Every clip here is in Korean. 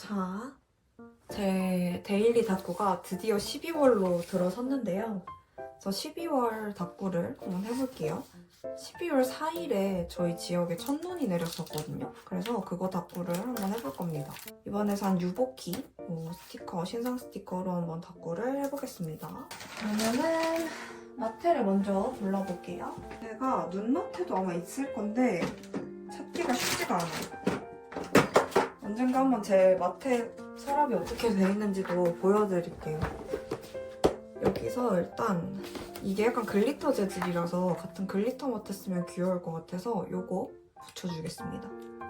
자, 제 데일리 다꾸가 드디어 12월로 들어섰는데요. 그래서 12월 다꾸를 한번 해볼게요. 12월 4일에 저희 지역에 첫눈이 내렸었거든요. 그래서 그거 다꾸를 한번 해볼 겁니다. 이번에 산 유보키 스티커, 신상 스티커로 한번 다꾸를 해보겠습니다. 그러면은 마테를 먼저 골라볼게요. 제가 눈마테도 아마 있을 건데 찾기가 쉽지가 않아요. 언젠가 한번 제 마테 서랍이 어떻게 돼 있는지도 보여드릴게요. 여기서 일단 이게 약간 글리터 재질이라서 같은 글리터 마테 쓰면 귀여울 것 같아서 이거 붙여주겠습니다.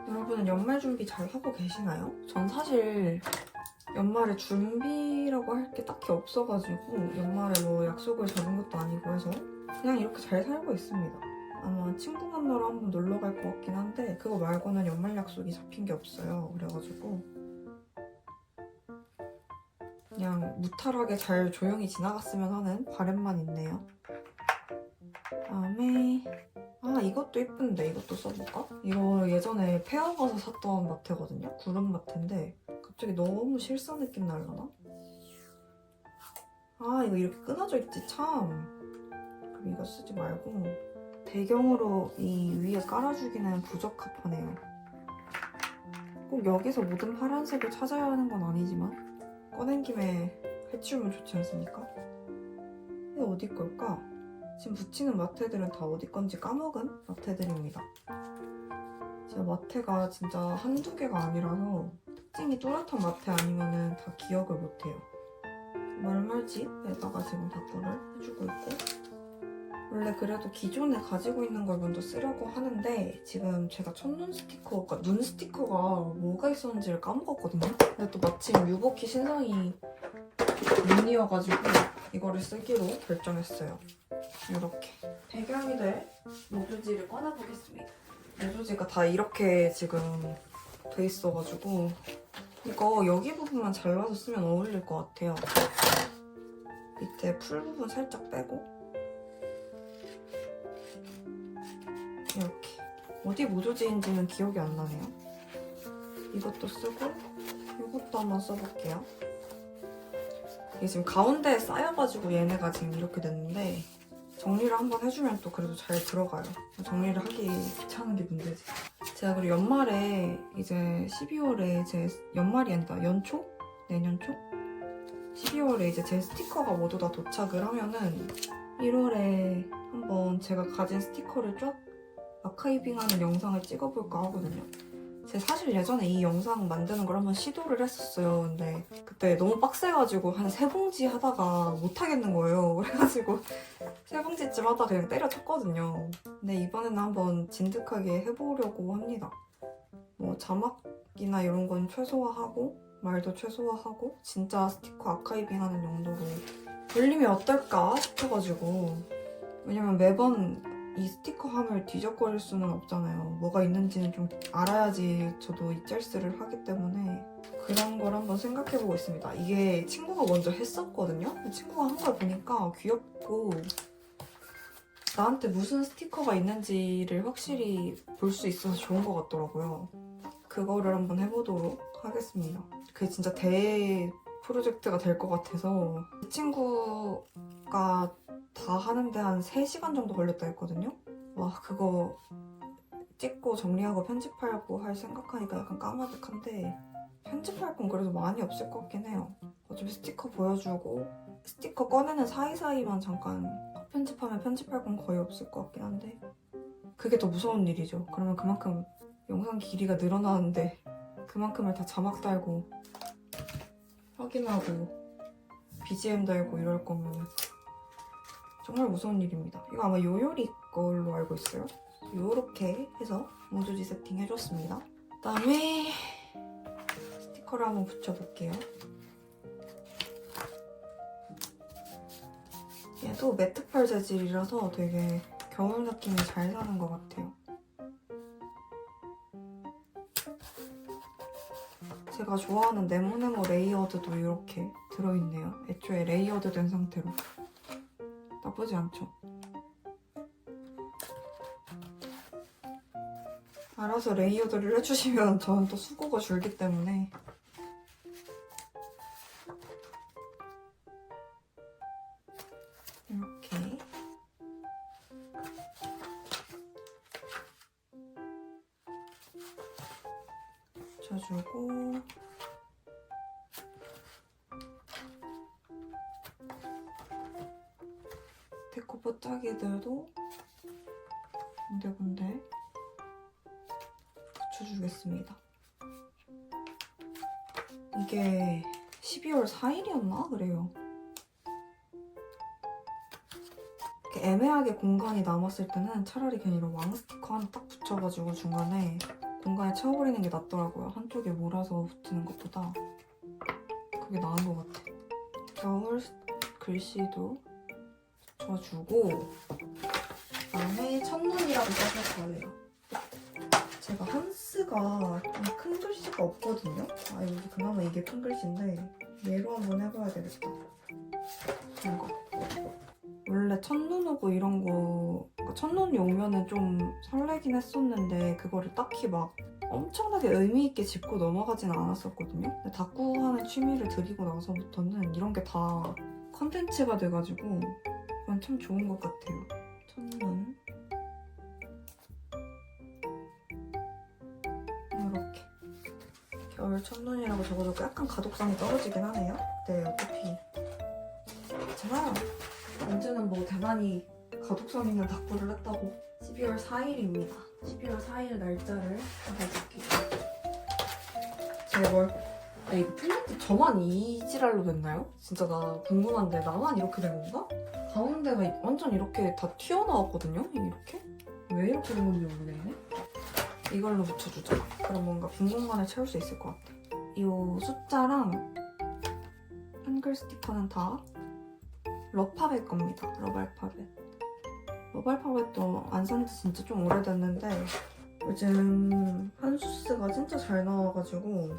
여러분은 연말 준비 잘 하고 계시나요? 전 사실 연말에 준비라고 할 게 딱히 없어가지고 연말에 뭐 약속을 잡은 것도 아니고 해서 그냥 이렇게 잘 살고 있습니다. 아마 친구 만나러 한번 놀러 갈 것 같긴 한데 그거 말고는 연말 약속이 잡힌 게 없어요. 그래가지고 그냥 무탈하게 잘 조용히 지나갔으면 하는 바람만 있네요. 그다음에 이것도 예쁜데 이것도 써볼까? 이거 예전에 페어 가서 샀던 마테거든요. 구름 마테인데 갑자기 너무 실사 느낌 날라나? 이거 이렇게 끊어져 있지 참. 그럼 이거 쓰지 말고 배경으로 이 위에 깔아주기는 부적합하네요. 꼭 여기서 모든 파란색을 찾아야 하는 건 아니지만 꺼낸 김에 해치우면 좋지 않습니까? 이게 어디 걸까? 지금 붙이는 마테들은 다 어디 건지 까먹은 마테들입니다. 제가 마테가 진짜 한두 개가 아니라서 특징이 또렷한 마테 아니면은 다 기억을 못해요. 말말집에다가 지금 다꾸를 해주고 있고 원래 그래도 기존에 가지고 있는 걸 먼저 쓰려고 하는데 지금 제가 첫눈 스티커, 그러니까 눈 스티커가 뭐가 있었는지를 까먹었거든요. 근데 또 마침 유보키 신상이 눈이어가지고 이거를 쓰기로 결정했어요. 이렇게 배경이 될 모조지를 꺼내보겠습니다. 모조지가 다 이렇게 지금 돼 있어가지고 이거 여기 부분만 잘라서 쓰면 어울릴 것 같아요. 밑에 풀 부분 살짝 빼고 이렇게 어디 모조지인지는 기억이 안 나네요. 이것도 쓰고 이것도 한번 써볼게요. 이게 지금 가운데에 쌓여가지고 얘네가 지금 이렇게 됐는데 정리를 한번 해주면 또 그래도 잘 들어가요. 정리를 하기 귀찮은 게 문제지. 제가 그리고 연말에 이제 12월에 제 연말이 아니다 연초? 내년 초? 12월에 이제 제 스티커가 모두 다 도착을 하면은 1월에 한번 제가 가진 스티커를 쫙 아카이빙하는 영상을 찍어볼까 하거든요. 제가 사실 예전에 이 영상 만드는 걸 한번 시도를 했었어요. 근데 그때 너무 빡세가지고 한 3봉지 하다가 못하겠는 거예요. 그래가지고 3봉지쯤 하다 그냥 때려쳤거든요. 근데 이번에는 한번 진득하게 해보려고 합니다. 뭐 자막이나 이런 건 최소화하고 말도 최소화하고 진짜 스티커 아카이빙하는 용도로 올리면 어떨까 싶어가지고 왜냐면 매번 이 스티커함을 뒤적거릴 수는 없잖아요. 뭐가 있는지는 좀 알아야지 저도 이 짤스를 하기 때문에 그런 걸 한번 생각해보고 있습니다. 이게 친구가 먼저 했었거든요? 친구가 한 걸 보니까 귀엽고 나한테 무슨 스티커가 있는지를 확실히 볼 수 있어서 좋은 것 같더라고요. 그거를 한번 해보도록 하겠습니다. 그게 진짜 대 프로젝트가 될 것 같아서 이 친구가 다 하는데 한 3시간 정도 걸렸다 했거든요? 와 그거 찍고 정리하고 편집하려고 할 생각하니까 약간 까마득한데 편집할 건 그래도 많이 없을 것 같긴 해요. 어차피 스티커 보여주고 스티커 꺼내는 사이사이만 잠깐 편집하면 편집할 건 거의 없을 것 같긴 한데 그게 더 무서운 일이죠. 그러면 그만큼 영상 길이가 늘어나는데 그만큼을 다 자막 달고 확인하고 BGM 달고 이럴 거면 정말 무서운 일입니다. 이거 아마 요요리 걸로 알고 있어요. 요렇게 해서 모조지 세팅 해줬습니다. 그다음에 스티커를 한번 붙여볼게요. 얘도 매트펄 재질이라서 되게 겨울 느낌이 잘 나는 것 같아요. 제가 좋아하는 네모네모 레이어드도 이렇게 들어있네요. 애초에 레이어드 된 상태로. 나쁘지 않죠? 알아서 레이어드를 해주시면 저는 또 수고가 줄기 때문에 붙여주고 데코 뽀짝이들도 군데군데 붙여주겠습니다. 이게 12월 4일이었나? 그래요. 이렇게 애매하게 공간이 남았을 때는 차라리 그냥 이런 왕 스티커 하나 딱 붙여가지고 중간에 공간에 채워버리는 게 낫더라고요. 한쪽에 몰아서 붙이는 것보다 그게 나은 것 같아. 겨울 글씨도 붙여주고 그다음에 첫눈이라고 써줄 거예요. 제가 한스가 좀 큰 글씨가 없거든요. 아 여기 그나마 이게 큰 글씨인데 얘로 한번 해봐야 되겠다. 이거 원래 첫눈 오고 이런 거 그러니까 첫눈이 오면은 좀 설레긴 했었는데 그거를 딱히 막 엄청나게 의미 있게 짚고 넘어가진 않았었거든요. 근데 다꾸하는 취미를 들이고 나서부터는 이런 게 다 컨텐츠가 돼가지고 그건 참 좋은 것 같아요. 첫눈 이렇게 겨울 첫눈이라고 적어도 약간 가독성이 떨어지긴 하네요. 네, 어차피 제가 언제는 뭐 대단히 가독성 있는 다꾸를 했다고. 12월 4일입니다. 12월 4일 날짜를 적어줄게요. 제가 이거 필라테 저만 이 지랄로 됐나요? 진짜 나 궁금한데 나만 이렇게 된 건가? 가운데가 완전 이렇게 다 튀어나왔거든요? 이렇게? 왜 이렇게 된 건지 모르겠네. 이걸로 붙여주자. 그럼 뭔가 빈 공간을 채울 수 있을 것 같아. 이 숫자랑 한글 스티커는 다 러파벳 겁니다. 러발파벳. 러발파벳도 안 산지 진짜 좀 오래됐는데 요즘 한수스가 진짜 잘 나와가지고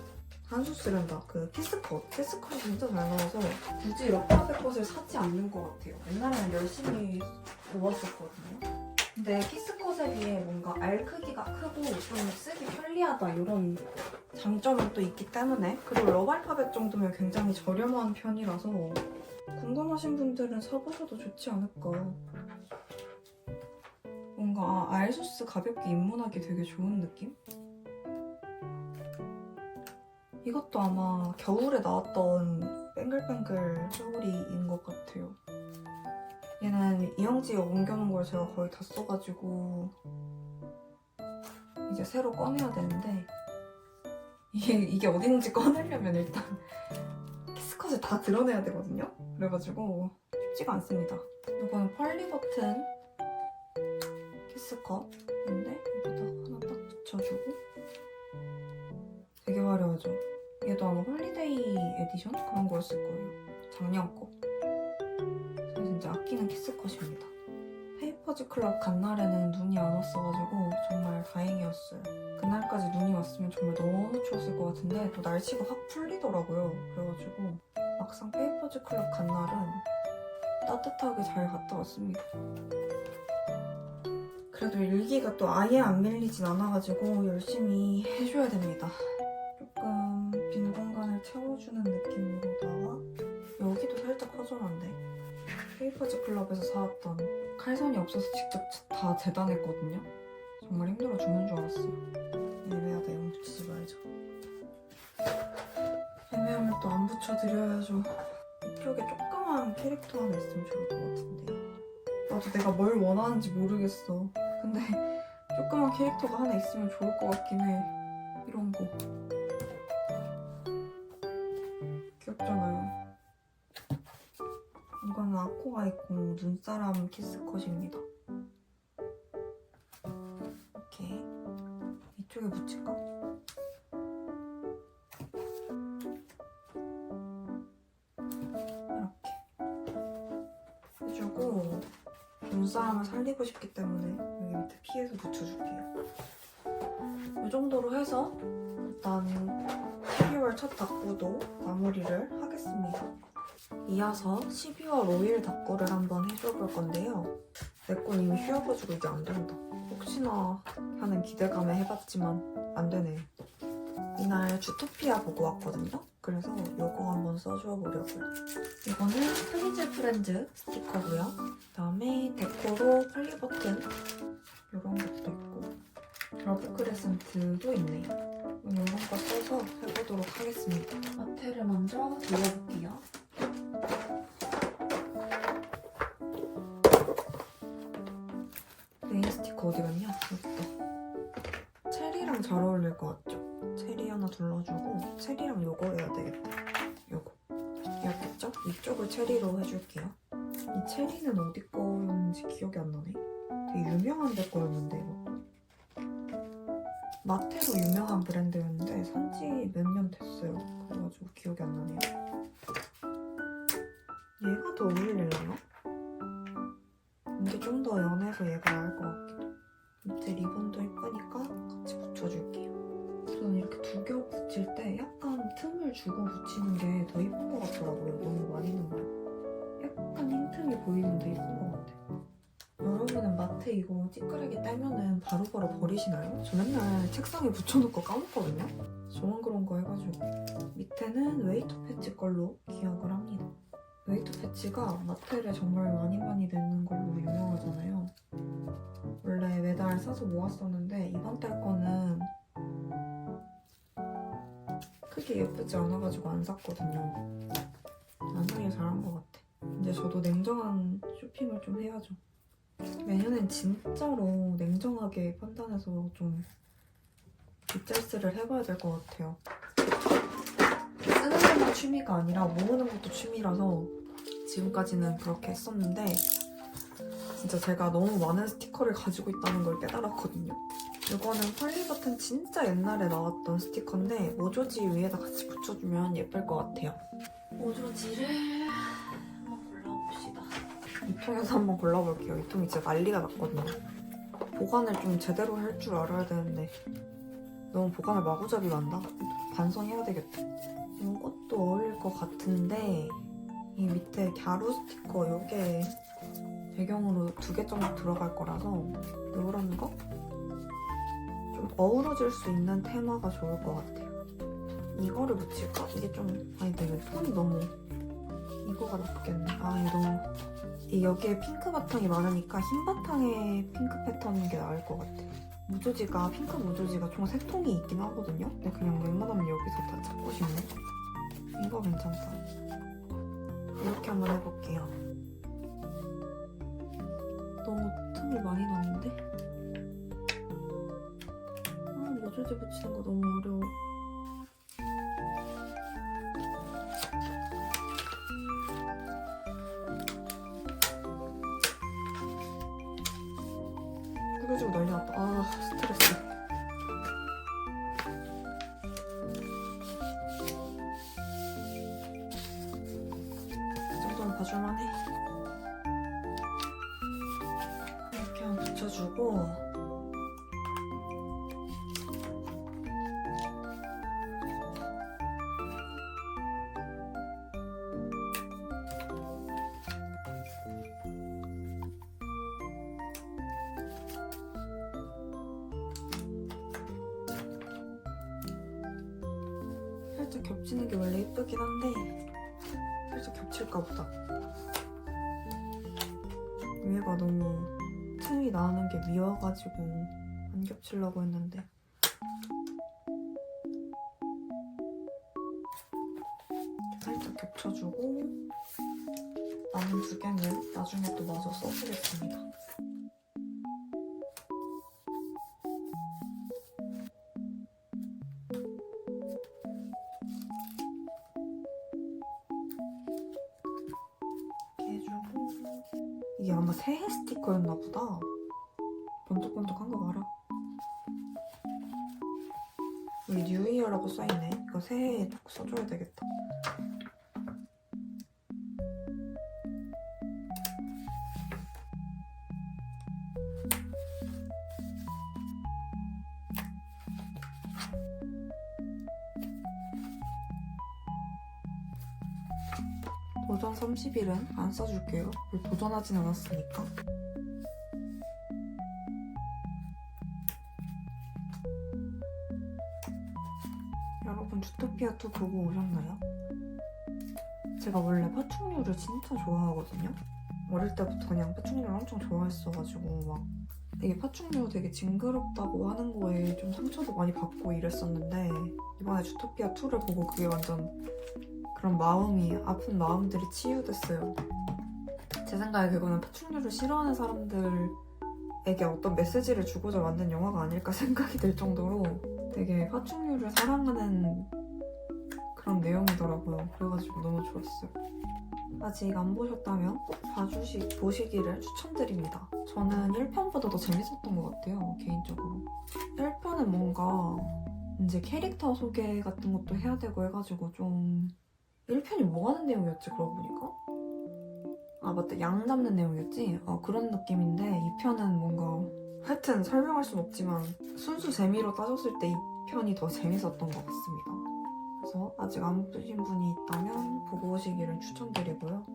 한수스란다. 그 키스컷이 진짜 잘 나와서 굳이 러파벳 것을 사지 않는 것 같아요. 옛날에는 열심히 모았었거든요. 근데 키스컷에 비해 뭔가 알 크기가 크고 좀 쓰기 편리하다 이런 장점은 또 있기 때문에 그리고 러발파벳 정도면 굉장히 저렴한 편이라서 궁금하신 분들은 사보셔도 좋지 않을까. 뭔가 알소스 가볍게 입문하기 되게 좋은 느낌? 이것도 아마 겨울에 나왔던 뱅글뱅글 소울이인 것 같아요. 얘는 이영지에 옮겨놓은 걸 제가 거의 다 써가지고 이제 새로 꺼내야 되는데 이게 어디 있는지 꺼내려면 일단 키스컷을 다 드러내야 되거든요? 그래가지고 쉽지가 않습니다. 이거는 펄리 버튼 키스컷인데 여기다 하나 딱 붙여주고 되게 화려하죠? 얘도 아마 홀리데이 에디션? 그런 거였을 거예요. 작년 거. 그래서 진짜 아끼는 키스컷입니다. 페이퍼즈 클럽 간 날에는 눈이 안 왔어가지고 정말 다행이었어요. 그날까지 눈이 왔으면 정말 너무 추웠을 것 같은데 또 날씨가 확 풀리더라고요. 그래가지고 막상 페이퍼즈 클럽 간 날은 따뜻하게 잘 갔다 왔습니다. 그래도 일기가 또 아예 안 밀리진 않아가지고 열심히 해줘야 됩니다. 조금 빈 공간을 채워주는 느낌으로다가 여기도 살짝 허전한데 페이퍼즈 클럽에서 사왔던 칼선이 없어서 직접 다 재단했거든요. 정말 힘들어 죽는 줄 알았어요. 애매하다. 이건 붙이지 말자. 애매하면 또 안 붙여드려야죠. 이쪽에 조그만 캐릭터 하나 있으면 좋을 것 같은데 나도 내가 뭘 원하는지 모르겠어. 근데 조그만 캐릭터가 하나 있으면 좋을 것 같긴 해. 이런 거 귀엽잖아요. 이거는 아코가 있고 눈사람 키스컷입니다. 이렇게 이쪽에 붙일까? 이렇게 해주고 눈사람을 살리고 싶기 때문에 여기 밑에 피해서 붙여줄게요. 이 정도로 해서 일단 12월 첫 다꾸도 마무리를 하겠습니다. 이어서 12월 5일 다꾸를 한번 해줘볼 건데요. 내 건 이미 휘어가지고 이게 안 된다. 혹시나 하는 기대감에 해봤지만 안 되네. 이날 주토피아 보고 왔거든요. 그래서 이거 한번 써줘 보려고요. 이거는 프리즈 프렌즈 스티커고요. 그다음에 데코로 펄리 버튼 이런 것도 있고 러브 크레센트도 있네요. 이런 거 써서 해보도록 하겠습니다. 마테를 먼저 눌러볼게요. 네일 스티커 어디 갔냐? 여기다. 체리랑 잘 어울릴 것 같죠? 체리 하나 둘러주고 체리랑 요거 해야 되겠다. 요거. 이렇겠죠? 이쪽을 체리로 해줄게요. 이 체리는 어디 거였는지 기억이 안 나네. 되게 유명한 데 거였는데 이거. 마테로 유명한 브랜드였는데 산지 몇 년 됐어요. 그래가지고 기억이 안 나네요. 얘가 더 어울리려나? 이게 좀 더 연해서 얘가 나을 것 같기도. 밑에 리본도 예쁘니까 같이 붙여줄게요. 저는 이렇게 두 겹 붙일 때 약간 틈을 주고 붙이는 게 더 예쁜 것 같더라고요. 너무 많이는 말고. 약간 흰틈이 보이는데 예쁜 것 같아요. 여러분은 마테 이거 찌끄레기 떼면은 바로바로 버리시나요? 저 맨날 책상에 붙여놓고 까먹거든요? 저만 그런 거 해가지고. 밑에는 웨이터 패치 걸로 기억을 합니다. 웨이터 패치가 마테를 정말 많이 내는 걸로 유명하잖아요. 원래 매달 사서 모았었는데 이번 달 거는 크게 예쁘지 않아가지고 안 샀거든요. 안 사길 잘한 것 같아. 이제 저도 냉정한 쇼핑을 좀 해야죠. 내년엔 진짜로 냉정하게 판단해서 좀 뒷잘스를 해봐야 될 것 같아요. 쓰는 것만 취미가 아니라 모으는 것도 취미라서 지금까지는 그렇게 했었는데 진짜 제가 너무 많은 스티커를 가지고 있다는 걸 깨달았거든요. 이거는 펄리버튼 진짜 옛날에 나왔던 스티커인데 모조지 위에다 같이 붙여주면 예쁠 것 같아요. 모조지를 한번 골라봅시다. 이 통에서 한번 골라볼게요. 이 통이 진짜 난리가 났거든요. 보관을 좀 제대로 할 줄 알아야 되는데 너무 보관을 마구잡이로 한다? 반성해야 되겠다. 이것도 어울릴 것 같은데 이 밑에 갸루 스티커 요게 배경으로 2개 정도 들어갈 거라서 이런 거? 좀 어우러질 수 있는 테마가 좋을 것 같아요. 이거를 붙일까? 이게 좀 아니다 이거 톤이 너무 이거가 낫겠네. 아 이거 너무 여기에 핑크 바탕이 많으니까 흰 바탕에 핑크 패턴인 게 나을 것 같아. 무조지가 핑크 무조지가 총 3통이 있긴 하거든요. 근데 그냥 웬만하면 여기서 다 찾고 싶네. 이거 괜찮다. 이렇게 한번 해볼게요. 너무 틈이 많이 났는데? 모조지 붙이는 거 너무 어려워. 구겨지고 난리 났다. 아 스트레스. 이 정도는 봐줄만해. 이렇게 한번 붙여주고 살짝 겹치는 게 원래 예쁘긴 한데 살짝 겹칠까 보다. 위에가 너무 틈이 나는 게 미워가지고 안 겹치려고 했는데 살짝 겹쳐주고 남은 2개는 나중에 또 마저 써주겠습니다. 이게 아마 새해 스티커였나 보다. 번쩍번쩍한 거 봐라. 여기 뉴이어라고 써있네. 이거 새해에 꼭 써줘야 되겠다. 도전 30일은 안 써줄게요. 도전하진 않았으니까. 여러분 주토피아2 보고 오셨나요? 제가 원래 파충류를 진짜 좋아하거든요. 어릴 때부터 그냥 파충류를 엄청 좋아했어가지고 막 되게 파충류 되게 징그럽다고 하는 거에 좀 상처도 많이 받고 이랬었는데 이번에 주토피아 2를 보고 그게 완전 그런 마음이 아픈 마음들이 치유됐어요. 제 생각에 그거는 파충류를 싫어하는 사람들에게 어떤 메시지를 주고자 만든 영화가 아닐까 생각이 들 정도로 되게 파충류를 사랑하는 그런 내용이더라고요. 그래가지고 너무 좋았어요. 아직 안 보셨다면 꼭 보시기를 추천드립니다. 저는 1편보다 더 재밌었던 것 같아요, 개인적으로. 1편은 뭔가 이제 캐릭터 소개 같은 것도 해야 되고 해가지고 좀 1편이 뭐 하는 내용이었지, 그러고 보니까? 아 맞다, 양 잡는 내용이었지? 그런 느낌인데 2편은 뭔가 하여튼 설명할 순 없지만 순수 재미로 따졌을 때 2편이 더 재밌었던 것 같습니다. 그래서 아직 안 보신 분이 있다면 보고 오시기를 추천드리고요.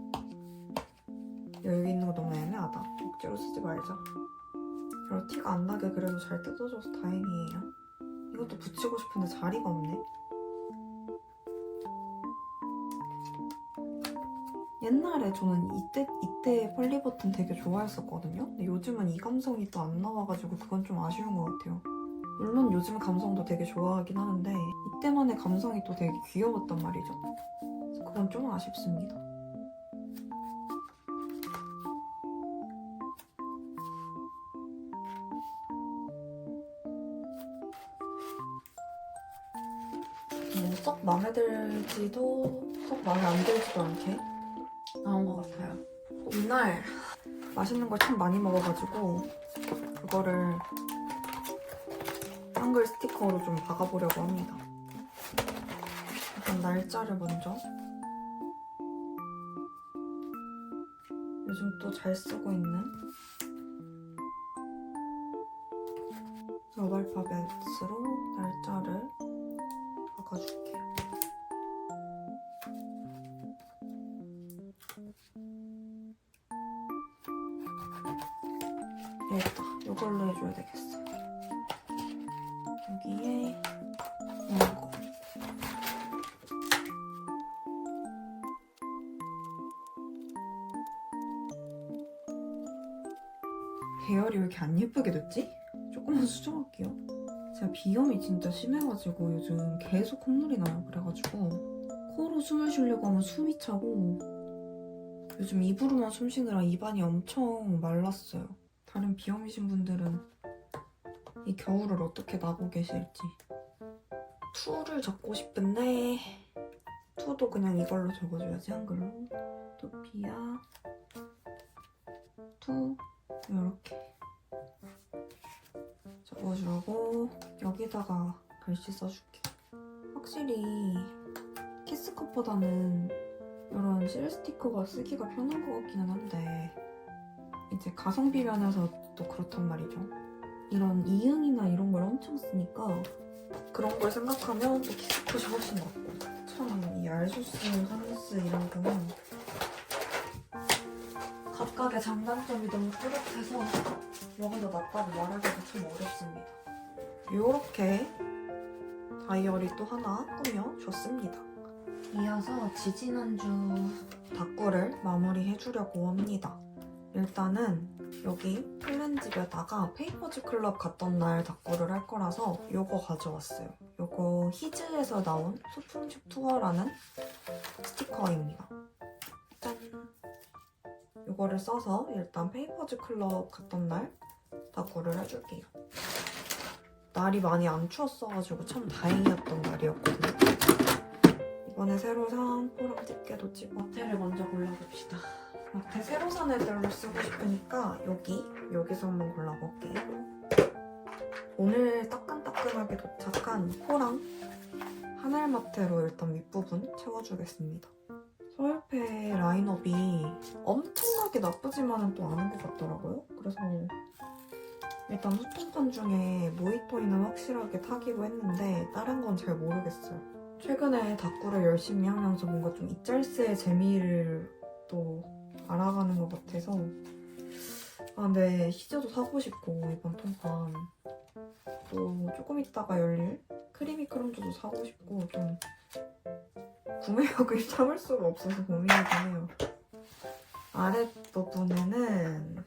여기 있는 거 너무 애매하다. 억지로 쓰지 말자. 별로 티가 안 나게 그래도 잘 뜯어져서 다행이에요. 이것도 붙이고 싶은데 자리가 없네. 옛날에 저는 이때 폴리버튼 되게 좋아했었거든요. 근데 요즘은 이 감성이 또 안 나와가지고 그건 좀 아쉬운 것 같아요. 물론 요즘 감성도 되게 좋아하긴 하는데 이때만의 감성이 또 되게 귀여웠단 말이죠. 그래서 그건 좀 아쉽습니다. 썩 마음에 들지도 썩 마음에 안 들지도 않게 나온 것 같아요. 이날 맛있는 걸 참 많이 먹어가지고 그거를 한글 스티커로 좀 박아보려고 합니다. 일단 날짜를 먼저. 요즘 또 잘 쓰고 있는 러브알파벳으로 날짜를 박아줄게요. 되겠다. 이걸로 해줘야 되겠어. 여기에 이거. 배열이 왜 이렇게 안 예쁘게 됐지? 조금만 수정할게요. 제가 비염이 진짜 심해가지고 요즘 계속 콧물이 나요. 그래가지고 코로 숨을 쉬려고 하면 숨이 차고 요즘 입으로만 숨 쉬느라 입안이 엄청 말랐어요. 다른 비염이신 분들은 이 겨울을 어떻게 나고 계실지. 투를 적고 싶은데 투도 그냥 이걸로 적어줘야지, 한글로. 토피아 투 이렇게 적어주고 여기다가 글씨 써줄게. 확실히 키스컵보다는 이런 실 스티커가 쓰기가 편한 것 같기는 한데 이제 가성비 면에서 또 그렇단 말이죠. 이런 이응이나 이런 걸 엄청 쓰니까 그런 걸 생각하면 또 키스컷이 훨씬 낫고. 참 이 알수스, 하누스 이런 거는 각각의 장단점이 너무 뚜렷해서 뭐가 더 낫다고 말하기가 참 어렵습니다. 요렇게 다이어리 또 하나 꾸며줬습니다. 이어서 지지난주 다꾸를 마무리해주려고 합니다. 일단은 여기 플랜집에다가 페이퍼즈 클럽 갔던 날 다꾸를 할 거라서 요거 가져왔어요. 요거 히즈에서 나온 소품집 투어라는 스티커입니다. 짠! 요거를 써서 일단 페이퍼즈 클럽 갔던 날 다꾸를 해줄게요. 날이 많이 안 추웠어가지고 참 다행이었던 날이었거든요. 이번에 새로 산 포랑 집게도 찍어. 마테를 먼저 골라봅시다. 마테 새로 산 애들로 쓰고 싶으니까 여기서 한번 골라볼게요. 오늘 따끈따끈하게 도착한 포랑 하늘마테로 일단 윗부분 채워주겠습니다. 서열패 라인업이 엄청나게 나쁘지만은 또 않은 것 같더라고요. 그래서 일단 소통판 중에 모히또이는 확실하게 타기로 했는데 다른 건 잘 모르겠어요. 최근에 다꾸를 열심히 하면서 뭔가 좀 이짤스의 재미를 또 알아가는 것 같아서 근데 히즈도 사고 싶고 이번 통판 또 조금 있다가 열릴 크리미 크런즈도 사고 싶고 좀 구매욕을 참을 수가 없어서 고민이긴 해요. 아랫부분에는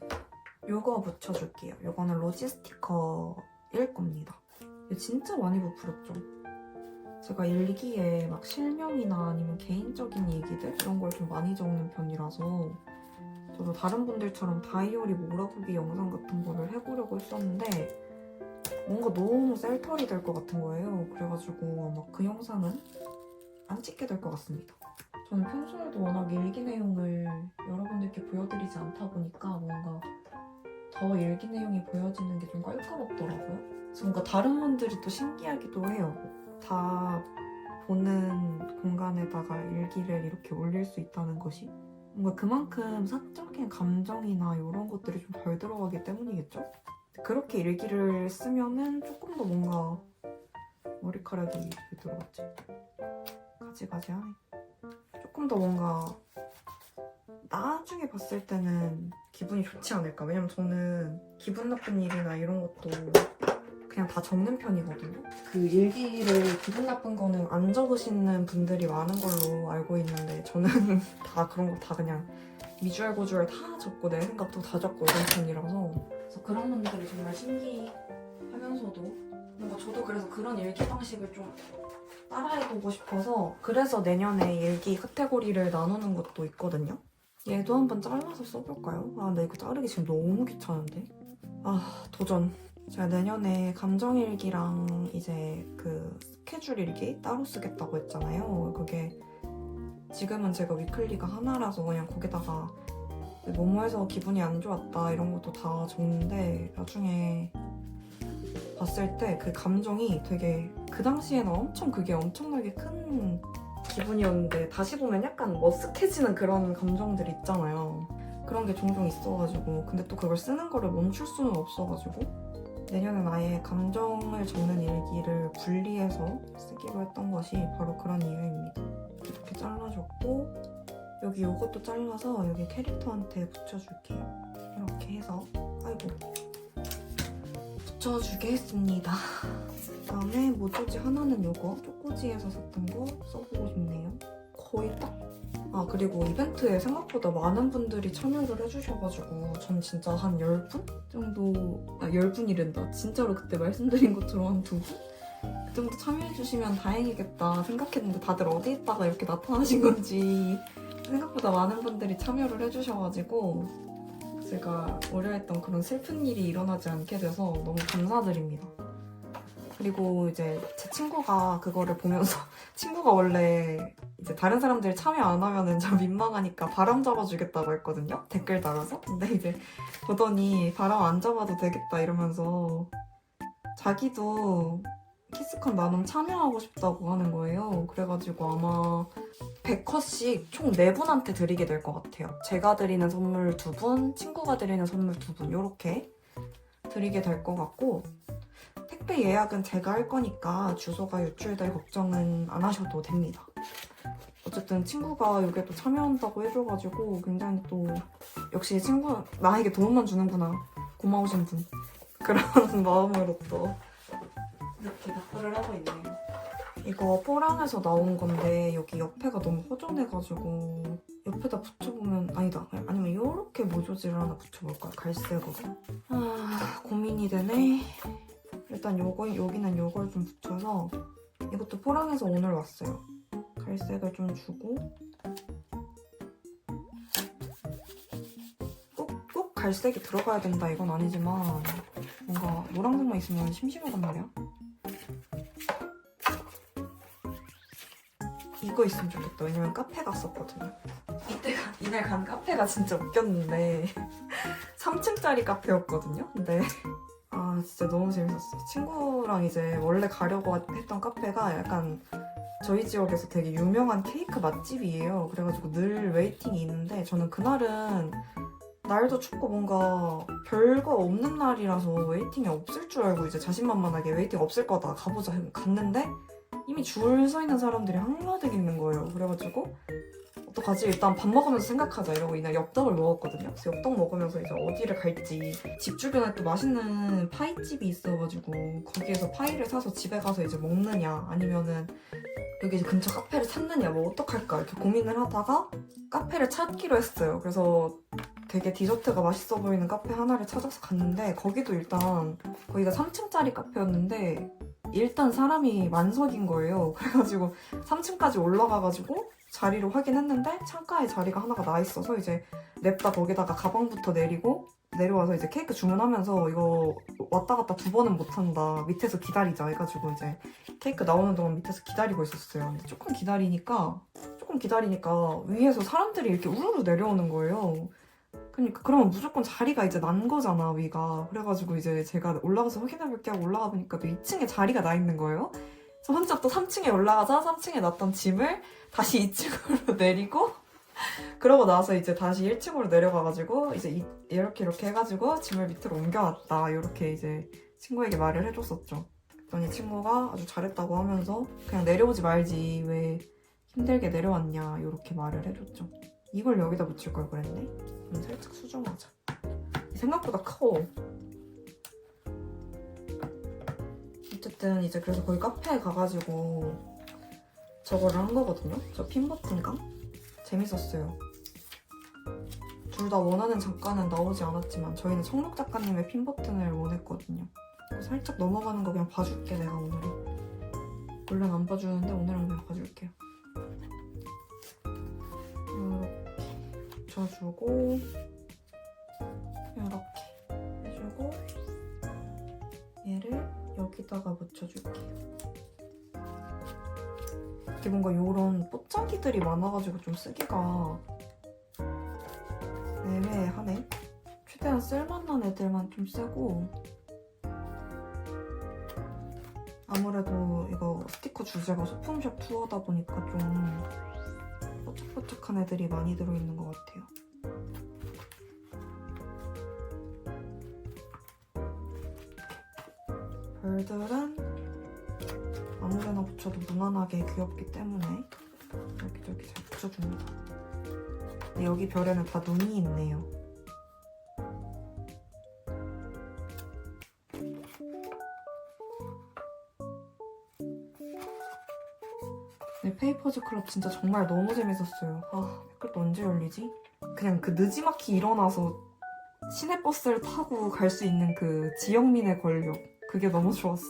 요거 붙여줄게요. 요거는 로지 스티커일 겁니다. 이거 진짜 많이 부풀었죠? 제가 일기에 막 실명이나 아니면 개인적인 얘기들 이런 걸 좀 많이 적는 편이라서 저도 다른 분들처럼 다이어리 몰아보기 영상 같은 거를 해보려고 했었는데 뭔가 너무 셀터리 될 것 같은 거예요. 그래가지고 아마 그 영상은 안 찍게 될 것 같습니다. 저는 평소에도 워낙 일기 내용을 여러분들께 보여드리지 않다 보니까 뭔가 더 일기 내용이 보여지는 게 좀 껄끄럽더라고요. 그래서 뭔가 다른 분들이 또 신기하기도 해요. 다 보는 공간에다가 일기를 이렇게 올릴 수 있다는 것이 뭔가 그만큼 사적인 감정이나 이런 것들이 좀 덜 들어가기 때문이겠죠? 그렇게 일기를 쓰면은 조금 더 뭔가 머리카락이 왜 들어갔지? 가지가지하네. 조금 더 뭔가 나중에 봤을 때는 기분이 좋지 않을까? 왜냐면 저는 기분 나쁜 일이나 이런 것도 그냥 다 적는 편이거든요. 그 일기를 기분 나쁜 거는 안 적으시는 분들이 많은 걸로 알고 있는데 저는 다 그런 거 다 그냥 미주알 고주알 다 적고 내 생각도 다 적고 이런 편이라서 그래서 그런 분들이 정말 신기하면서도 뭔가 저도 그래서 그런 일기 방식을 좀 따라해보고 싶어서 그래서 내년에 일기 카테고리를 나누는 것도 있거든요. 얘도 한번 잘라서 써볼까요? 아, 근데 이거 자르기 지금 너무 귀찮은데? 아, 도전. 제가 내년에 감정일기랑 이제 그 스케줄 일기 따로 쓰겠다고 했잖아요. 그게 지금은 제가 위클리가 하나라서 그냥 거기다가 뭐뭐해서 기분이 안 좋았다 이런 것도 다 적는데 나중에 봤을 때 그 감정이 되게 그 당시에는 엄청 그게 엄청나게 큰 기분이었는데 다시 보면 약간 머쓱해지는 그런 감정들 있잖아요. 그런 게 종종 있어가지고 근데 또 그걸 쓰는 거를 멈출 수는 없어가지고 내년엔 아예 감정을 적는 일기를 분리해서 쓰기로 했던 것이 바로 그런 이유입니다. 이렇게 잘라줬고 여기 이것도 잘라서 여기 캐릭터한테 붙여줄게요. 이렇게 해서 아이고 붙여주겠습니다. 그다음에 모조지 하나는 이거 쪼꼬지에서 샀던 거 써보고 싶네요. 거의 딱 그리고 이벤트에 생각보다 많은 분들이 참여를 해주셔가지고 전 진짜 한 10분 정도 10분이란다. 진짜로 그때 말씀드린 것처럼 한 2분? 그 정도 참여해주시면 다행이겠다 생각했는데 다들 어디 있다가 이렇게 나타나신 건지 생각보다 많은 분들이 참여를 해주셔가지고 제가 우려했던 그런 슬픈 일이 일어나지 않게 돼서 너무 감사드립니다. 그리고 이제 제 친구가 그거를 보면서 친구가 원래 이제 다른 사람들이 참여 안 하면은 좀 민망하니까 바람 잡아주겠다고 했거든요. 댓글 달아서. 근데 이제 보더니 바람 안 잡아도 되겠다 이러면서 자기도 키스컨 나눔 참여하고 싶다고 하는 거예요. 그래가지고 아마 100컷씩 총 4분한테 드리게 될 것 같아요. 제가 드리는 선물 2분, 친구가 드리는 선물 2분 이렇게 드리게 될 것 같고 택배 예약은 제가 할 거니까 주소가 유출될 걱정은 안 하셔도 됩니다. 어쨌든 친구가 여기에 또 참여한다고 해줘가지고 굉장히 또 역시 친구 나에게 도움만 주는구나 고마우신 분 그런 마음으로 또 이렇게 답글을 하고 있네요. 이거 포랑에서 나온 건데 여기 옆에가 너무 허전해가지고 옆에다 붙여보면 아니면 이렇게 모조지를 하나 붙여볼까요? 갈색으로. 고민이 되네. 일단 여기는 요걸 좀 붙여서 이것도 포랑에서 오늘 왔어요. 갈색을 좀 주고 꼭 갈색이 들어가야 된다 이건 아니지만 뭔가 노란색만 있으면 심심하단 말이야. 이거 있으면 좋겠다. 왜냐면 카페 갔었거든요. 이날 간 카페가 진짜 웃겼는데 3층짜리 카페였거든요. 근데 진짜 너무 재밌었어요. 친구랑 이제 원래 가려고 했던 카페가 약간 저희 지역에서 되게 유명한 케이크 맛집이에요. 그래가지고 늘 웨이팅이 있는데 저는 그날은 날도 춥고 뭔가 별거 없는 날이라서 웨이팅이 없을 줄 알고 이제 자신만만하게 웨이팅 없을 거다 가보자 갔는데 이미 줄 서 있는 사람들이 한가득 있는 거예요. 그래가지고 어떡하지? 일단 밥 먹으면서 생각하자 이러고 이날 엽떡을 먹었거든요. 그래서 엽떡 먹으면서 이제 어디를 갈지 집 주변에 또 맛있는 파이집이 있어가지고 거기에서 파이를 사서 집에 가서 이제 먹느냐 아니면은 여기 이제 근처 카페를 찾느냐 뭐 어떡할까 이렇게 고민을 하다가 카페를 찾기로 했어요. 그래서 되게 디저트가 맛있어 보이는 카페 하나를 찾아서 갔는데 거기도 일단 거기가 3층짜리 카페였는데 일단 사람이 만석인 거예요. 그래가지고 3층까지 올라가가지고 자리를 확인했는데 창가에 자리가 하나가 나 있어서 이제 냅다 거기다가 가방부터 내리고 내려와서 이제 케이크 주문하면서 이거 왔다 갔다 2번은 못한다. 밑에서 기다리자 해가지고 이제 케이크 나오는 동안 밑에서 기다리고 있었어요. 근데 조금 기다리니까 위에서 사람들이 이렇게 우르르 내려오는 거예요. 그러니까 그러면 무조건 자리가 이제 난 거잖아, 위가. 그래가지고 이제 제가 올라가서 확인해볼게 하고 올라가 보니까 또 2층에 자리가 나 있는 거예요. 그래서 혼자 또 3층에 올라가서 3층에 놨던 짐을 다시 2층으로 내리고 그러고 나서 이제 다시 1층으로 내려가가지고 이제 이렇게 해가지고 짐을 밑으로 옮겨놨다. 이렇게 이제 친구에게 말을 해줬었죠. 그랬더니 친구가 아주 잘했다고 하면서 그냥 내려오지 말지 왜 힘들게 내려왔냐 이렇게 말을 해줬죠. 이걸 여기다 붙일 걸 그랬네. 살짝 수정하자. 생각보다 커. 어쨌든 이제 그래서 거기 카페에 가가지고 저거를 한 거거든요. 저 핀 버튼감? 재밌었어요. 둘 다 원하는 작가는 나오지 않았지만 저희는 청록 작가님의 핀 버튼을 원했거든요. 살짝 넘어가는 거 그냥 봐줄게 내가 오늘은. 원래는 안 봐주는데 오늘은 그냥 봐줄게요. 이렇게 붙여주고 이렇게 해주고 얘를 여기다가 묻혀줄게요. 이게 뭔가 요런 뽀짝이들이 많아가지고 좀 쓰기가 애매하네. 최대한 쓸만한 애들만 좀 쓰고 아무래도 이거 스티커 주제가 소품샵 투어다 보니까 좀 뽀짝뽀짝한 애들이 많이 들어있는 것 같아요. 별들은 아무데나 붙여도 무난하게 귀엽기 때문에 여기저기 잘 붙여줍니다. 근데 여기 별에는 다 눈이 있네요. 네, 페이퍼즈 클럽 진짜 정말 너무 재밌었어요. 아, 댓글도 언제 열리지? 그냥 그 느지막이 일어나서 시내버스를 타고 갈 수 있는 그 지역민의 권력. 그게 너무 좋았어.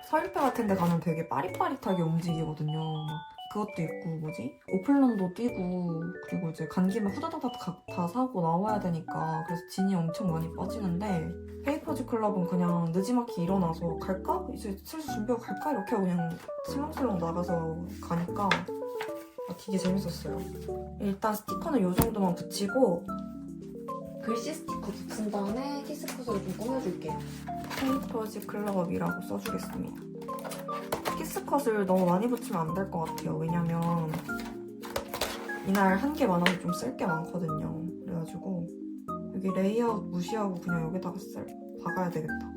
서울대 같은 데 가면 되게 빠릿빠릿하게 움직이거든요. 막 그것도 있고 뭐지? 오플런도 뛰고 그리고 이제 간 김에 후다다닥 다 사고 나와야 되니까 그래서 진이 엄청 많이 빠지는데 페이퍼즈 클럽은 그냥 느지막이 일어나서 갈까? 이제 슬슬 준비하고 갈까? 이렇게 하고 그냥 슬렁슬렁 나가서 가니까 되게 재밌었어요. 일단 스티커는 이 정도만 붙이고 글씨 스티커 붙인 다음에 키스컷으로 좀 꾸며줄게요. 페이퍼즈 클럽이라고 써주겠습니다. 키스컷을 너무 많이 붙이면 안 될 것 같아요. 왜냐면 이날 한 개 많아서 좀 쓸 게 많거든요. 그래가지고 여기 레이아웃 무시하고 그냥 여기다가 박아야 되겠다.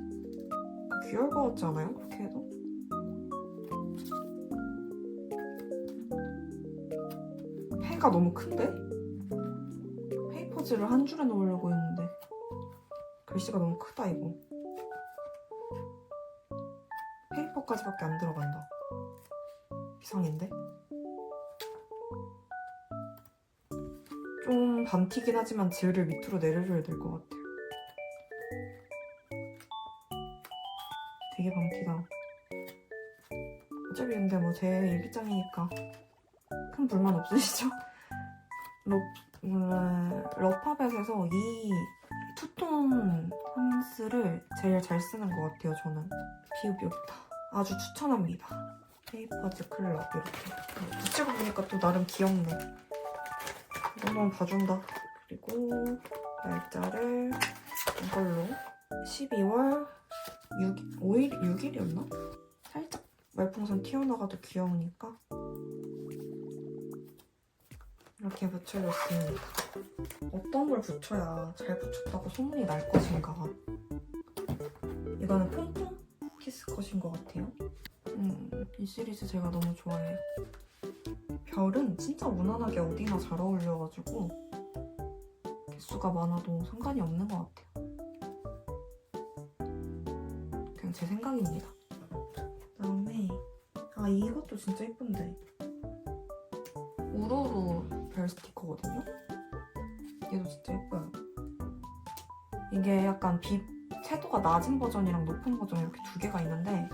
귀여울 것 같지 않아요? 그렇게 해도? 폐가 너무 큰데? 페이퍼즈를 한 줄에 넣으려고 했는데 글씨가 너무 크다 이거. 페이퍼까지밖에 안 들어간다. 이상인데? 좀 반티긴 하지만 젤을 밑으로 내려줘야 될 것 같아요. 되게 반티다. 어차피 근데 뭐 제 일기장이니까 큰 불만 없으시죠? 러파벳에서 이 투톤 හන්스를 제일 잘 쓰는 것 같아요, 저는. 비읍이없다. 아주 추천합니다. 페이퍼즈 클럽 이렇게. 붙이고 보니까 또 나름 귀엽네. 한번 봐준다. 그리고 날짜를 이걸로 12월 6일이었나? 살짝 말풍선 튀어나가도 귀여우니까 이렇게 붙여줬습니다. 어떤 걸 붙여야 잘 붙였다고 소문이 날 것인가. 이거는 퐁퐁 키스컷인 것 같아요. 이 시리즈 제가 너무 좋아해요. 별은 진짜 무난하게 어디나 잘 어울려가지고 개수가 많아도 상관이 없는 것 같아요. 그냥 제 생각입니다. 그다음에 이것도 진짜 예쁜데 우루루 별 스티커거든요. 얘도 진짜 예뻐요. 이게 약간 채도가 낮은 버전이랑 높은 버전 이렇게 두 개가 있는데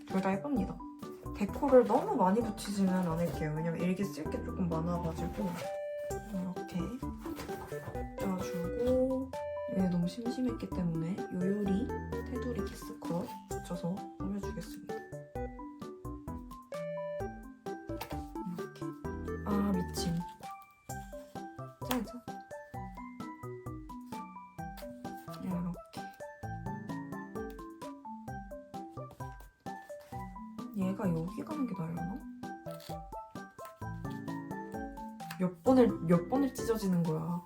둘 다 예쁩니다. 데코를 너무 많이 붙이지는 않을게요. 왜냐면 일기 쓸 게 조금 많아가지고 이렇게 껴주고 얘 너무 심심했기 때문에 요요리 테두리 키스컷 붙여서 꾸며주겠습니다. 이렇게. 아 미침. 짜자. 이렇게. 얘가 여기 가는 게 나려나? 몇 번을 찢어지는 거야.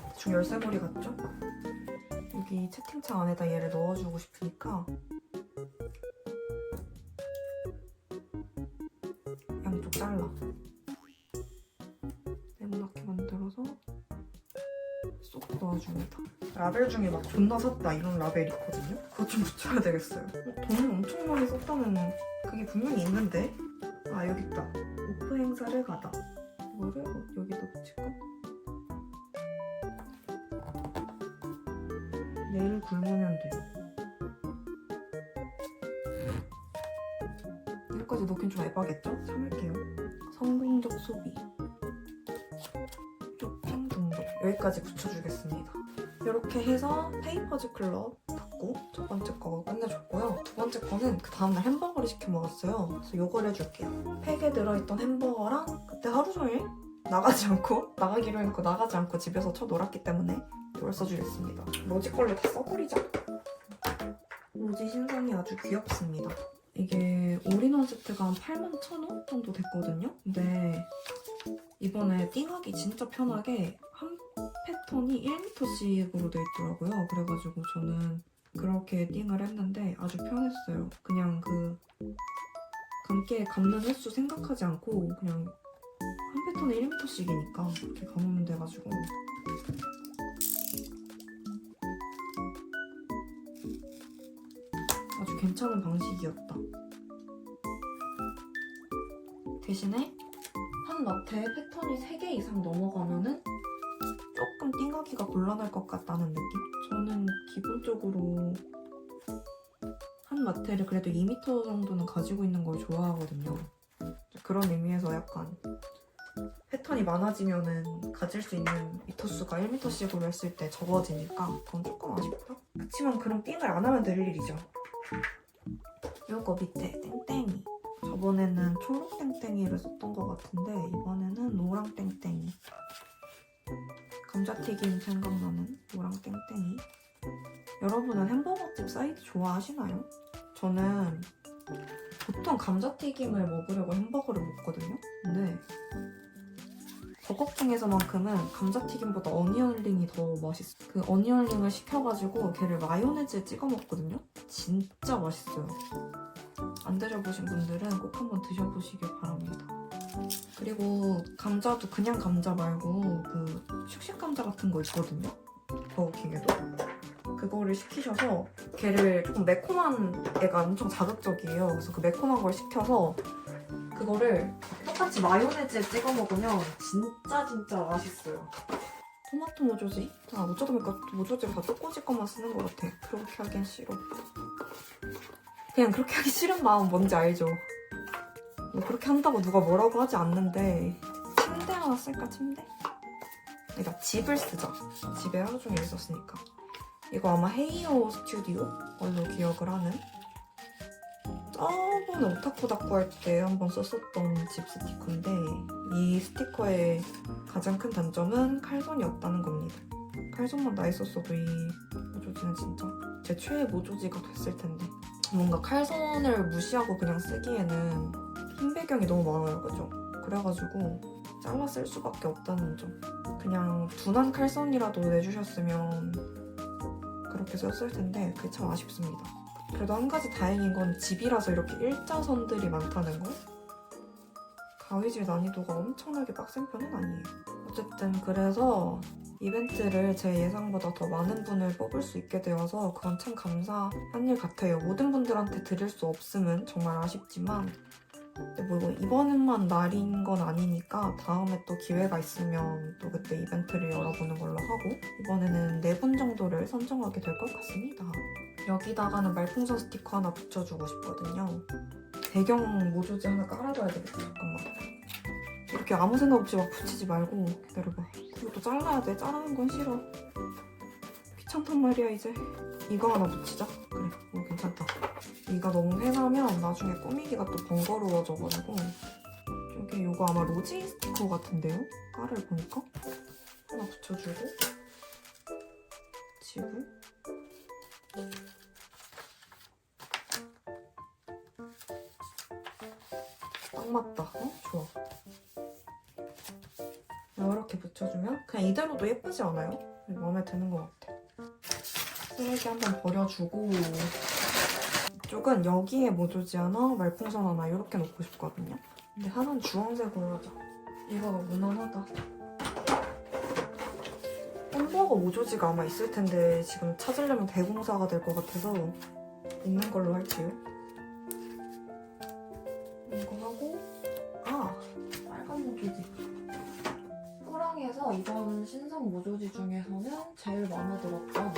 대충 열쇠고리 같죠? 여기 채팅창 안에다 얘를 넣어주고 싶으니까 양쪽 잘라. 네모나게 만들어서 쏙 넣어줍니다. 라벨 중에 막 존나 샀다 이런 라벨 있거든요? 그거 좀 붙여야 되겠어요. 돈을 엄청 많이 썼다는 그게 분명히 있는데 아 여기 있다. 오프 행사를 가다. 이거를 여기다 붙일까? 내일 굶으면 돼. 여기까지 넣긴 좀 에바겠죠? 참을게요. 성공적 소비. 쇼핑 중독. 여기까지 붙여주겠습니다. 이렇게 해서 페이퍼즈 클럽 받고 첫 번째 거 끝내줬고요. 두 번째 거는 그 다음날 햄버거를 시켜 먹었어요. 그래서 요걸 해줄게요. 팩에 들어있던 햄버거랑 그때 하루 종일 나가기로 해놓고 나가지 않고 집에서 쳐놀았기 때문에 이걸 써주겠습니다. 로지 걸로 다 써버리자. 로지 신상이 아주 귀엽습니다. 이게 올인원 세트가 한 81,000원 정도 됐거든요? 근데 이번에 띵하기 진짜 편하게 한 패턴이 1m씩으로 돼 있더라고요. 그래가지고 저는 그렇게 띵을 했는데 아주 편했어요. 그냥 그 감는 횟수 생각하지 않고 그냥 한 패턴에 1m씩이니까 이렇게 감으면 돼가지고 아주 괜찮은 방식이었다. 대신에 한 마트에 패턴이 3개 이상 넘어가면은 조금 띵하기가 곤란할 것 같다는 느낌? 저는 기본적으로 한 마트를 그래도 2m 정도는 가지고 있는 걸 좋아하거든요. 그런 의미에서 약간 패턴이 많아지면은 가질 수 있는 미터 수가 1m씩으로 했을 때 적어지니까 그건 조금 아쉽다. 그치만 그럼 띵을 안 하면 될 일이죠. 요거 밑에 땡땡이. 저번에는 초록 땡땡이를 썼던 것 같은데 이번에는 노랑 땡땡이. 감자튀김 생각나는 노랑 땡땡이. 여러분은 햄버거집 사이드 좋아하시나요? 저는 보통 감자튀김을 먹으려고 햄버거를 먹거든요? 근데 버거킹에서만큼은 감자튀김보다 어니언링이 더 맛있어요. 그 어니언링을 시켜가지고 걔를 마요네즈에 찍어 먹거든요? 진짜 맛있어요. 안 드셔보신 분들은 꼭 한번 드셔보시길 바랍니다. 그리고 감자도 그냥 감자 말고 그 슉슉 감자 같은 거 있거든요? 버거킹에도. 그거를 시키셔서 걔를 조금 매콤한 애가 엄청 자극적이에요. 그래서 그 매콤한 걸 시켜서 그거를 똑같이 마요네즈에 찍어 먹으면 진짜 맛있어요. 토마토 모조지? 아 어쩌다 보니까 모조지를 다 쪼꼬지 것만 쓰는 것 같아. 그렇게 하긴 싫어. 그냥 그렇게 하기 싫은 마음 뭔지 알죠? 뭐 그렇게 한다고 누가 뭐라고 하지 않는데 침대 하나 쓸까 침대? 그러니까 집을 쓰자. 집에 하루 종일 있었으니까. 이거 아마 헤이오 스튜디오 걸로 기억을 하는 저번에 오타쿠다쿠 할 때 한번 썼었던 집 스티커인데 이 스티커의 가장 큰 단점은 칼손이 없다는 겁니다. 칼손만 나 있었어도 이 모조지는 진짜 제 최애 모조지가 됐을 텐데 뭔가 칼손을 무시하고 그냥 쓰기에는 흰 배경이 너무 많아요, 그죠? 그래가지고 잘라 쓸 수밖에 없다는 점. 그냥 둔한 칼선이라도 내주셨으면 그렇게 썼을 텐데 그게 참 아쉽습니다. 그래도 한 가지 다행인 건 집이라서 이렇게 일자선들이 많다는 거? 가위질 난이도가 엄청나게 빡센 편은 아니에요. 어쨌든 그래서 이벤트를 제 예상보다 더 많은 분을 뽑을 수 있게 되어서 그건 참 감사한 일 같아요. 모든 분들한테 드릴 수 없음은 정말 아쉽지만 근데 뭐 이번에만 날인 건 아니니까 다음에 또 기회가 있으면 또 그때 이벤트를 열어보는 걸로 하고 이번에는 4분 정도를 선정하게 될 것 같습니다. 여기다가는 말풍선 스티커 하나 붙여주고 싶거든요. 배경 모조지 하나 깔아줘야 되겠다. 잠깐만. 이렇게 아무 생각 없이 막 붙이지 말고 기다려봐. 이것도 잘라야 돼. 자르는 건 싫어. 귀찮단 말이야 이제. 이거 하나 붙이자. 그래, 이거 괜찮다. 이가 너무 휑하면 나중에 꾸미기가 또 번거로워져가지고 저기 이거 아마 로지 스티커 같은데요? 깔을 보니까 하나 붙여주고 집을 딱 맞다. 어? 좋아. 이렇게 붙여주면 그냥 이대로도 예쁘지 않아요? 마음에 드는 것 같아. 쓰레기 한번 버려주고 이쪽은 여기에 모조지 하나, 말풍선 하나 이렇게 놓고 싶거든요. 근데 하나는 주황색으로 하자. 이거가 무난하다. 햄버거 모조지가 아마 있을 텐데 지금 찾으려면 대공사가 될 것 같아서 있는 걸로 할게요. 이거 하고 빨간 모조지. 호랑이에서 이번 신상 모조지 중에서는 제일 마음에 들었던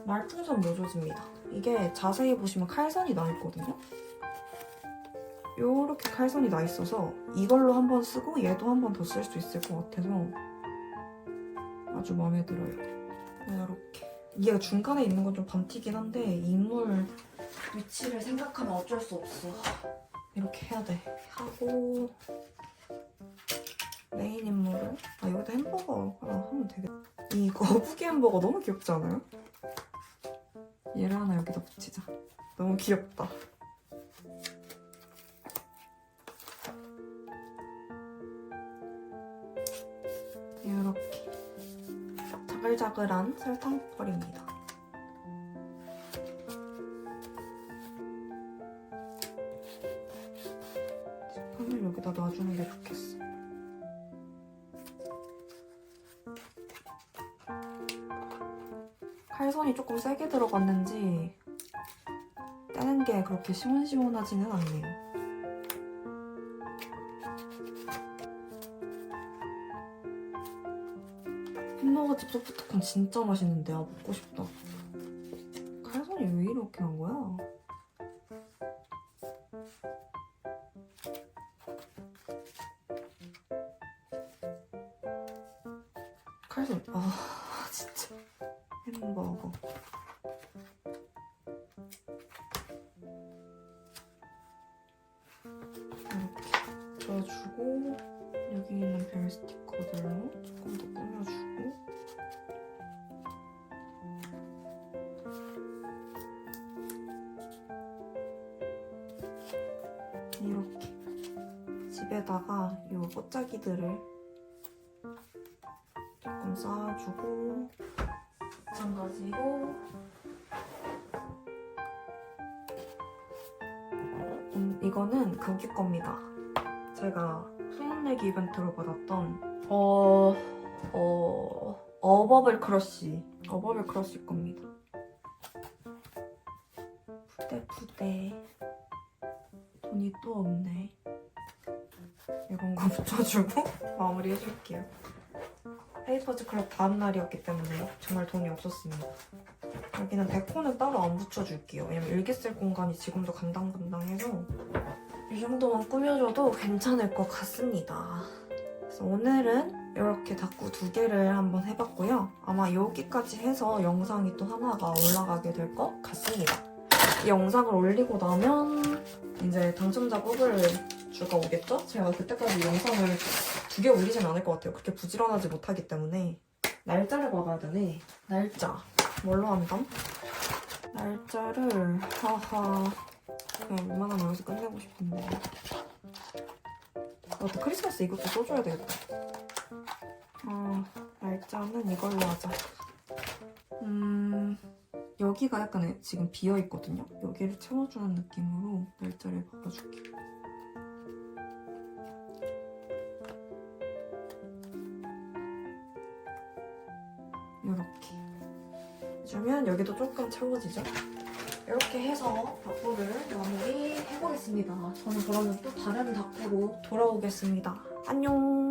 말풍선 모조지입니다. 이게 자세히 보시면 칼선이 나 있거든요. 요렇게 칼선이 나 있어서 이걸로 한번 쓰고 얘도 한 번 더 쓸 수 있을 것 같아서 아주 마음에 들어요. 이렇게. 이게 중간에 있는 건 좀 밤튀긴 한데 인물 위치를 생각하면 어쩔 수 없어. 이렇게 해야 돼. 하고 메인 인물을 여기다 햄버거 하나 하면 되겠다. 이 거북이 햄버거 너무 귀엽지 않아요? 얘를 하나 여기다 붙이자. 너무 귀엽다. 이렇게 자글자글한 설탕벌입니다. 스푼을 여기다 놔주는 게 좋겠어. 칼선이 조금 세게 들어갔는지 떼는 게 그렇게 시원시원하지는 않네요. 햄버거집 소프트콘 진짜 맛있는데 먹고 싶다. 칼선이 왜 이렇게 한 거야? 칼선 진짜 햄버거. 이렇게 줘주고 여기 있는 별 스티커들로 조금 더 꾸며주고 이렇게 집에다가 이 꽃자기들을 조금 쌓아주고 마찬가지로 이거는 거기 겁니다. 제가 소문내기 이벤트로 받았던 어버블 크러쉬 겁니다. 푸대 돈이 또 없네. 이런 거 붙여주고 마무리 해줄게요. 페이퍼즈 클럽 다음 날이었기 때문에 정말 돈이 없었습니다. 여기는 데코는 따로 안 붙여줄게요. 왜냐면 일기 쓸 공간이 지금도 간당간당해서 이 정도만 꾸며줘도 괜찮을 것 같습니다. 그래서 오늘은 이렇게 다꾸 2개를 한번 해봤고요. 아마 여기까지 해서 영상이 또 하나가 올라가게 될 것 같습니다. 이 영상을 올리고 나면 이제 당첨자 뽑을 주가 오겠죠? 제가 그때까지 영상을 2개 올리진 않을 것 같아요. 그렇게 부지런하지 못하기 때문에. 날짜를 봐봐야 되네. 날짜. 뭘로 한담? 날짜를 그냥 웬만하면 여기서 끝내고 싶은데 맞다, 크리스마스 이것도 써줘야 되겠다. 날짜는 이걸로 하자. 여기가 약간 지금 비어있거든요? 여기를 채워주는 느낌으로 날짜를 바꿔줄게요. 이렇게 해주면 여기도 조금 채워지죠? 이렇게 해서 닭부를 마무리 해보겠습니다. 저는 그러면 또 다른 닭부로 돌아오겠습니다. 안녕.